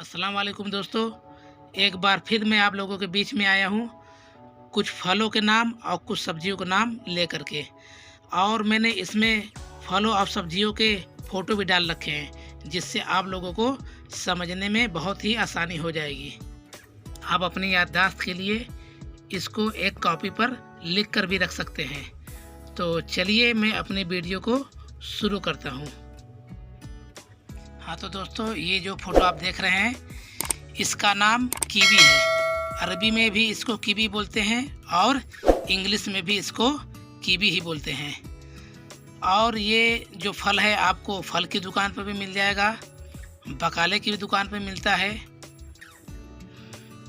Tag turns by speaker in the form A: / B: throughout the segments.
A: अस्सलाम वालेकुम दोस्तों। एक बार फिर मैं आप लोगों के बीच में आया हूँ कुछ फलों के नाम और कुछ सब्जियों के नाम लेकर के। और मैंने इसमें फलों और सब्जियों के फ़ोटो भी डाल रखे हैं, जिससे आप लोगों को समझने में बहुत ही आसानी हो जाएगी। आप अपनी याददाश्त के लिए इसको एक कॉपी पर लिख कर भी रख सकते हैं। तो चलिए मैं अपने वीडियो को शुरू करता हूँ। हाँ तो दोस्तों, ये जो फ़ोटो आप देख रहे हैं इसका नाम कीवी है। अरबी में भी इसको कीवी बोलते हैं और इंग्लिश में भी इसको कीवी ही बोलते हैं। और ये जो फल है आपको फल की दुकान पर भी मिल जाएगा, बकाले की भी दुकान पर मिलता है।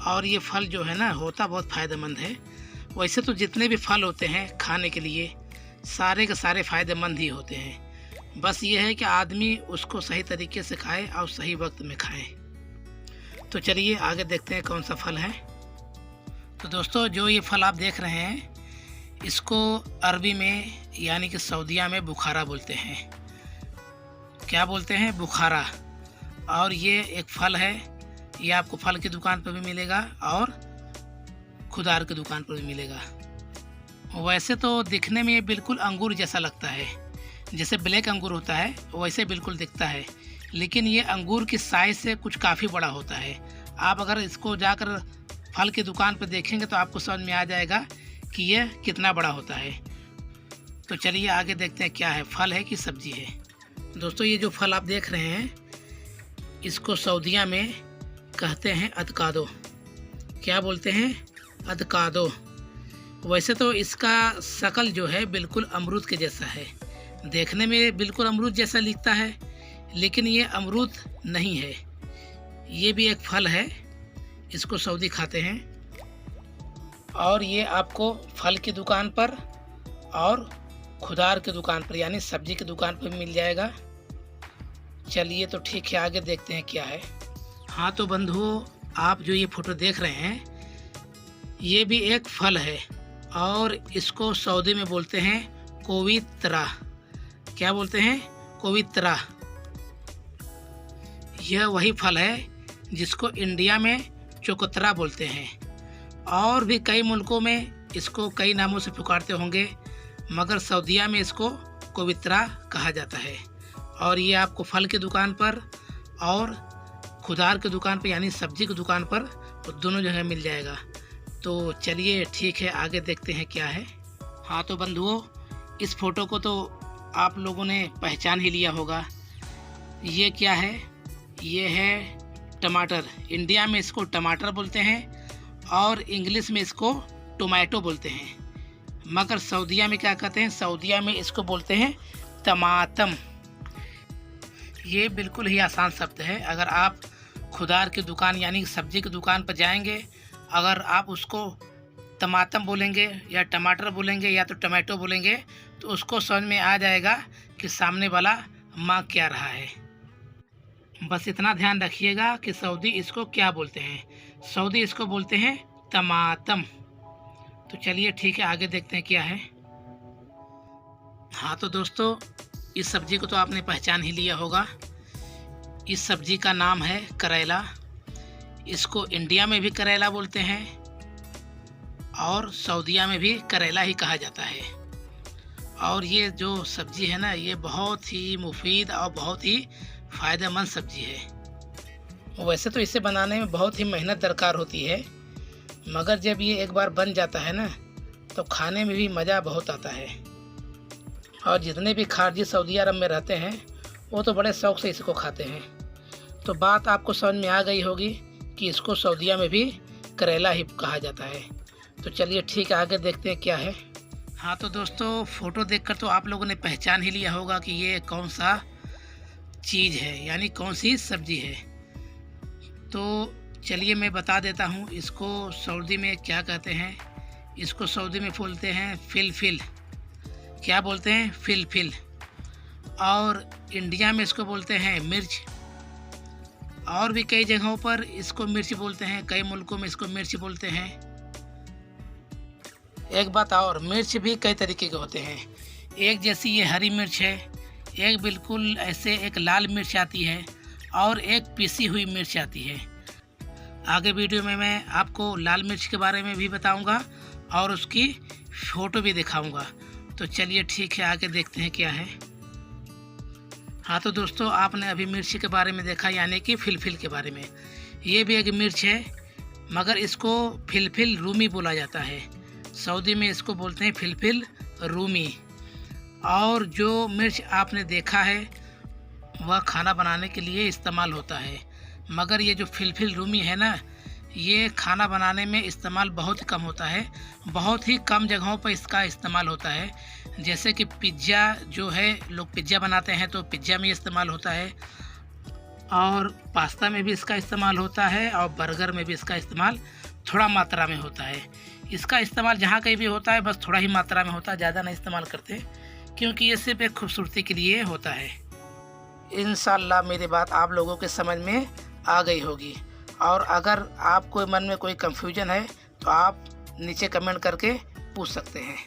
A: और ये फल जो है ना होता बहुत फ़ायदेमंद है। वैसे तो जितने भी फल होते हैं खाने के लिए सारे के सारे फ़ायदेमंद ही होते हैं। बस ये है कि आदमी उसको सही तरीके से खाए और सही वक्त में खाए। तो चलिए आगे देखते हैं कौन सा फल है। तो दोस्तों, जो ये फल आप देख रहे हैं इसको अरबी में यानी कि सऊदीया में बुखारा बोलते हैं। क्या बोलते हैं? बुखारा। और ये एक फल है, ये आपको फल की दुकान पर भी मिलेगा और खुदार की दुकान पर भी मिलेगा। वैसे तो दिखने में ये बिल्कुल अंगूर जैसा लगता है, जैसे ब्लैक अंगूर होता है वैसे बिल्कुल दिखता है, लेकिन ये अंगूर की साइज़ से कुछ काफ़ी बड़ा होता है। आप अगर इसको जाकर फल की दुकान पर देखेंगे तो आपको समझ में आ जाएगा कि यह कितना बड़ा होता है। तो चलिए आगे देखते हैं क्या है, फल है कि सब्जी है। दोस्तों, ये जो फल आप देख रहे हैं इसको सऊदीया में कहते हैं अदकादो। क्या बोलते हैं? अदकादो। वैसे तो इसका शक्ल जो है बिल्कुल अमरूद के जैसा है, देखने में बिल्कुल अमरूद जैसा दिखता है, लेकिन ये अमरूद नहीं है। ये भी एक फल है, इसको सऊदी खाते हैं। और ये आपको फल की दुकान पर और खुदार की दुकान पर यानी सब्जी की दुकान पर मिल जाएगा। चलिए तो ठीक है, आगे देखते हैं क्या है। हाँ तो बंधुओं, आप जो ये फ़ोटो देख रहे हैं ये भी एक फल है और इसको सऊदी में बोलते हैं कोवित्रा। क्या बोलते हैं? कोवित्रा। यह वही फल है जिसको इंडिया में चोकतरा बोलते हैं। और भी कई मुल्कों में इसको कई नामों से पुकारते होंगे, मगर सऊदीया में इसको कोवित्रा कहा जाता है। और ये आपको फल की दुकान पर और खुदार की दुकान पर यानी सब्जी की दुकान पर दोनों जगह मिल जाएगा। तो चलिए ठीक है, आगे देखते हैं क्या है। हाँ तो बंधुओं, इस फ़ोटो को तो आप लोगों ने पहचान ही लिया होगा। ये क्या है? ये है टमाटर। इंडिया में इसको टमाटर बोलते हैं और इंग्लिश में इसको टोमेटो बोलते हैं, मगर सऊदीया में क्या कहते हैं? सऊदीया में इसको बोलते हैं टमाटम। ये बिल्कुल ही आसान शब्द है। अगर आप खुदार की दुकान यानी सब्जी की दुकान पर जाएंगे, अगर आप उसको टमाटम बोलेंगे या टमाटर बोलेंगे या तो टमाटो बोलेंगे तो उसको समझ में आ जाएगा कि सामने वाला मांग क्या रहा है। बस इतना ध्यान रखिएगा कि सऊदी इसको क्या बोलते हैं। सऊदी इसको बोलते हैं टमाटम। तो चलिए ठीक है, आगे देखते हैं क्या है। हाँ तो दोस्तों, इस सब्जी को तो आपने पहचान ही लिया होगा। इस सब्जी का नाम है करेला। इसको इंडिया में भी करेला बोलते हैं और सऊदीया में भी करेला ही कहा जाता है। और ये जो सब्ज़ी है ना, ये बहुत ही मुफीद और बहुत ही फ़ायदेमंद सब्ज़ी है। वैसे तो इसे बनाने में बहुत ही मेहनत दरकार होती है, मगर जब ये एक बार बन जाता है ना तो खाने में भी मज़ा बहुत आता है। और जितने भी खारजी सऊदी अरब में रहते हैं वो तो बड़े शौक़ से इसको खाते हैं। तो बात आपको समझ में आ गई होगी कि इसको सऊदीया में भी करेला ही कहा जाता है। तो चलिए ठीक है, आगे देखते हैं क्या है। हाँ तो दोस्तों, फ़ोटो देखकर तो आप लोगों ने पहचान ही लिया होगा कि ये कौन सा चीज़ है यानी कौन सी सब्ज़ी है। तो चलिए मैं बता देता हूँ इसको सऊदी में क्या कहते हैं। इसको सऊदी में बोलते हैं फिलफिल। क्या बोलते हैं? फिलफिल। और इंडिया में इसको बोलते हैं मिर्च। और भी कई जगहों पर इसको मिर्च बोलते हैं, कई मुल्कों में इसको मिर्च बोलते हैं। एक बात और, मिर्च भी कई तरीके के होते हैं। एक जैसी ये हरी मिर्च है, एक बिल्कुल ऐसे एक लाल मिर्च आती है और एक पीसी हुई मिर्च आती है। आगे वीडियो में मैं आपको लाल मिर्च के बारे में भी बताऊंगा और उसकी फ़ोटो भी दिखाऊंगा। तो चलिए ठीक है, आगे देखते हैं क्या है। हाँ तो दोस्तों, आपने अभी मिर्ची के बारे में देखा, यानी कि फिलफिल के बारे में। ये भी एक मिर्च है, मगर इसको फिलफिल रूमी बोला जाता है। सऊदी में इसको बोलते हैं फिलफिल रूमी। और जो मिर्च आपने देखा है वह खाना बनाने के लिए इस्तेमाल होता है, मगर ये जो फिलफिल रूमी है ना, ये खाना बनाने में इस्तेमाल बहुत कम होता है। बहुत ही कम जगहों पर इसका इस्तेमाल होता है। जैसे कि पिज़्ज़ा जो है, लोग पिज़्ज़ा बनाते हैं तो पिज़्ज़ा में इस्तेमाल होता है, और पास्ता में भी इसका इस्तेमाल होता है, और बर्गर में भी इसका इस्तेमाल थोड़ा मात्रा में होता है। इसका इस्तेमाल जहाँ कहीं भी होता है बस थोड़ा ही मात्रा में होता है, ज़्यादा नहीं इस्तेमाल करते, क्योंकि ये सिर्फ एक खूबसूरती के लिए होता है। इंशाल्लाह मेरी बात आप लोगों के समझ में आ गई होगी। और अगर आपको मन में कोई कंफ्यूजन है तो आप नीचे कमेंट करके पूछ सकते हैं।